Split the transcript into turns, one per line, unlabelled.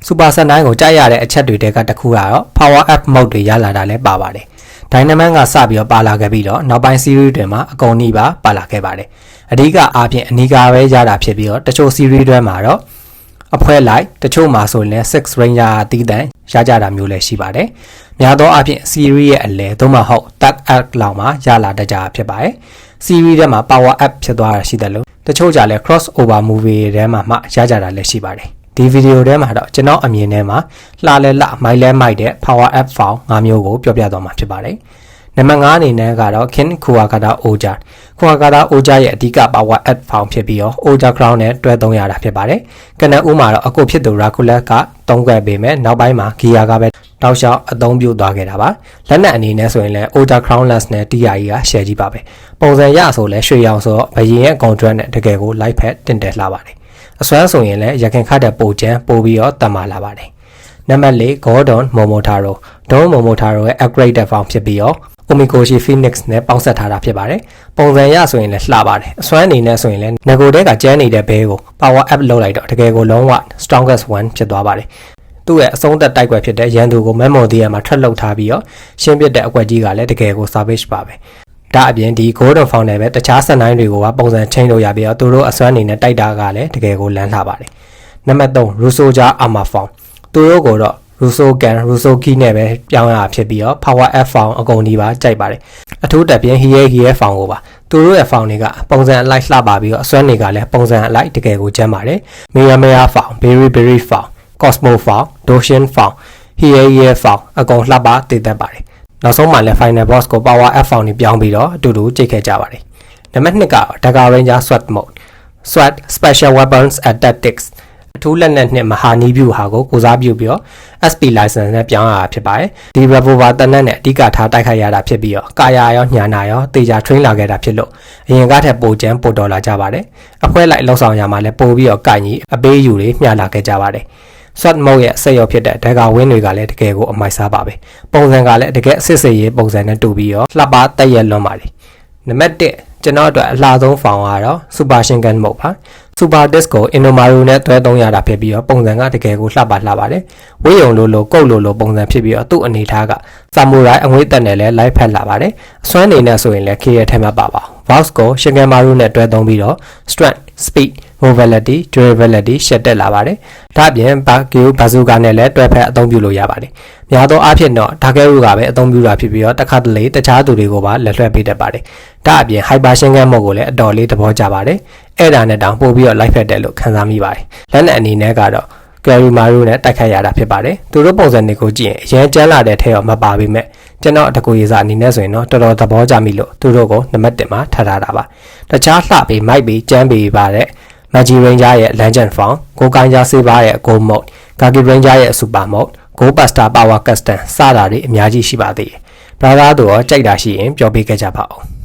Super Sentai ကိုကြားရတဲ့အချက်တွေတဲကတစ်ခုကတော့ Power Up Mode တွေရလာတာလည်းပါပါတယ်။ Dynamite ကစပြီးတော့ပါလာခဲ့ပြီးတော့နောက်ပိုင်း series တွေမှာအကုန်နီးပါလာခဲ့ပါတယ်။အဓိကအားဖြင့်အနီးကပဲရတာဖြစ်ပြီးတော့တချို့ series တွေမှာတော့အဖွဲလိုက်တချို့မှာဆိုရင်လည်း6 Ranger အသီးသန့်ရကြတာမျိုးလည်းရှိပါတယ်။များသောအားဖြင့် series ရဲ့အလဲသို့မဟုတ် Tag Up လောက်မှာရလာတကြဖြစ်ပါတယ်။ series ထဲမှာ Power Up ဖြစ်သွားတာရှိတယ်လို့တချို့ကြလည်း cross over movie ထဲမှာမှရကြတာလည်းရှိပါတယ်။ဒီဗီဒီယိုထဲမှာတော့ကျွန်တော်အမြင်ထဲမှာလှလဲလှမိုက်လဲမိုက်တဲ့ Power Up Form 5မျိုးကိုပြောပြသွားမှာဖြစ်ပါတယ်။နံပါတ်5အနေနဲ့ကတော့ Kin Kuwakata Oja Kuwakata Oja ရဲ့အဓိက Power Up Form ဖြစ်ပြီးတော့ Oja Crown နဲ့တွဲသုံးရတာဖြစ်ပါတယ်။ကနဦးမှာတော့အကုတ်ဖြစ်သူ Rakula ကသုံးခဲ့ပေမဲ့နောက်ပိုင်းမှာ Gear ကပဲတောက်လျှောက်အသုံးပြုသွားခဲ့တာပါ။လက်နက်အနေနဲ့ဆိုရင်လည်း Oja Crownless နဲ့ TRE က share ကြီးပါပဲ။ပုံစံရဆိုလဲရွှေရောင်ဆိုတော့ဘရင်ရဲ့ contract နဲ့တကယ်ကို light pad တင်တယ်လှပါတယ်။အစွမ်းဆိုရင်လည်းရခင်ခတ်တဲ့ပိုချမ်းပို့ပြီးတော့တတ်မှလာပါတယ်။နံပါတ်4 Gordon Momotaro Don Momotaro ရဲ့ upgraded form ဖြစ်ပြီးတော့ Omikoshi Phoenix နဲ့ပေါင်းဆက်ထားတာဖြစ်ပါတယ်။ပုံစံရဆိုရင်လည်းလှပါတယ်။အစွမ်းအနေနဲ့ဆိုရင်လည်း Nego တဲကကျန်းနေတဲ့ဘဲကို power up လုပ်လိုက်တော့တကယ်ကိုလုံးဝ strongest one ဖြစ်သွားပါတယ်။သူ့ရဲ့အဆုံးသက်တိုက်ကွက်ဖြစ်တဲ့ရန်သူကို memory မှာထွက်လှုပ်ထားပြီးတော့ရှင်းပစ်တဲ့အကွက်ကြီးကလည်းတကယ်ကို savage ပါပဲ။ဒါအပြင်ဒီ Golden Form နဲ့ပဲတခြားစက်နိုင်တွေကိုပါပုံစံချင်းလို့ရပြီးတော့သူတို့အစွမ်းအနေနဲ့တိုက်တာကလည်းတကယ်ကိုလန်းလှပါတယ်။နံပါတ်3 Rusoja Armor Form သူတို့ကိုတော့Russo Gun Russo Key နဲ့ပဲပြောင်းရဖြစ်ပြီးတော့ Power F Form အကုန်ဒီပါကြိုက်ပါတယ်အထူးတက်ပြင် Hiei Form ကိုပါသူတို့ရဲ့ Form တွေကပုံစံအလိုက်လှပါပြီးတော့အစွမ်းတွေကလည်းပုံစံအလိုက်တကယ်ကိုကျန်းပါတယ် Mira Form Berry Form Cosmo Form Doshin Form Hiei Form အကုန်လှပါတည်တတ်ပါတယ်နောက်ဆုံးမှာလည်း Final Boss ကို Power F Form တွေပြောင်းပြီးတော့အတူတူကြိတ်ခဲ့ကြပါတယ်နံပါတ်2က Dagger Ranger SWAT Mode SWAT Special Weapons and Tacticsအထူးလက်နက်နဲ့မဟာနီးဗျူဟာကိုကိုစားပြုပြီးတော့ SP license နဲ့ပြောင်းရတာဖြစ်ပါတယ်ဒီ revolver တနက်နဲ့အဓိကထားတိုက်ခိုက်ရတာဖြစ်ပြီးတော့ကာယာရောညာနာရောတေချာ train လာခဲ့တာဖြစ်လို့အရင်ကထက်ပိုကျန်းပိုတော်လာကြပါတယ်အဖွဲလိုက်လောက်ဆောင်ရမှာလည်းပိုပြီးတော့ကန့်ကြီးအပေးယူတွေမျှလာခဲ့ကြပါတယ် SWAT mode ရဲ့ဆက်ရောက်ဖြစ်တဲ့ Dagger Win တွေကလည်းတကယ်ကိုအမိုက်စားပါပဲပုံစံကလည်းတကယ်စစ်စစ်ရေးပုံစံနဲ့တူပြီးတော့လှပတက်ရက်လွန်ပါတယ်နံပါတ်1ကျွန်တော်အတွက်အလှဆုံးဖောင်ကတော့ Super Shinken Mode ပါSuper Disc ကို Inomaru နဲ့တွဲသုံးရတာဖြစ်ပြီးတော့ပုံစံကတကယ်ကိုလှပါတယ်ဝေးယုံလိုကုတ်လိုပုံစံဖြစ်ပြီးတော့သူ့အနေထားက Samurai အငွေးတက်နဲ့လည်း live ဖက်လာပါတယ်အစွမ်းနေနဲ့ဆိုရင်လည်း KR ထဲမှာပါပါ Vox ကို Shinkenmaru နဲ့တွဲသုံးပြီးတော့ Strength Speed Mobility Durability ရှက်တက်လာပါတယ်ဒါအပြင် Bazooka နဲ့လည်းတွဲဖက်အသုံးပြုလို့ရပါတယ်များသောအားဖြင့်တော့ Takeru ကပဲအသုံးပြုတာဖြစ်ပြီးတော့တစ်ခါတလေတခြားသူတွေကိုပါလက်လွှဲပေးတတ်ပါတယ်ဒါအပြင် Hyper Shinken Mode ကိုလည်းအတော်လေးသဘောကျပါတယ်အဲ့ဒါနဲ့တောင်ပို့ပြီးတော့ live ဖက်တယ်လို့ခံစားမိပါတယ်လက်နဲ့အနေနဲ့ကတော့ Karimaru နဲ့တိုက်ခိုက်ရတာဖြစ်ပါတယ်သူတို့ပုံစံတွေကိုကြည့်ရင်အရင်ကျန်းလာတဲ့ထဲရောမပါပေမဲ့ကျွန်တော်တကူရေးစားအနေနဲ့ဆိုရင်တော့တော်တော်သဘောကျမိလို့သူတို့ကိုနံပါတ်1မှာထားထားတာပါတခြားလှပေးမိုက်ပေးကျန်းပေးပါတဲ့ Magic Ranger ရဲ့ Legend Form, Gokanja Saber ရဲ့ Gold Mode, Kaki Ranger ရဲ့ Super Mode, Goldbuster Power Custom စတာတွေအများကြီးရှိပါသေးတယ်။ဒါသားတို့ရောကြိုက်တာရှိရင်ပြောပြခဲ့ကြပါဦး။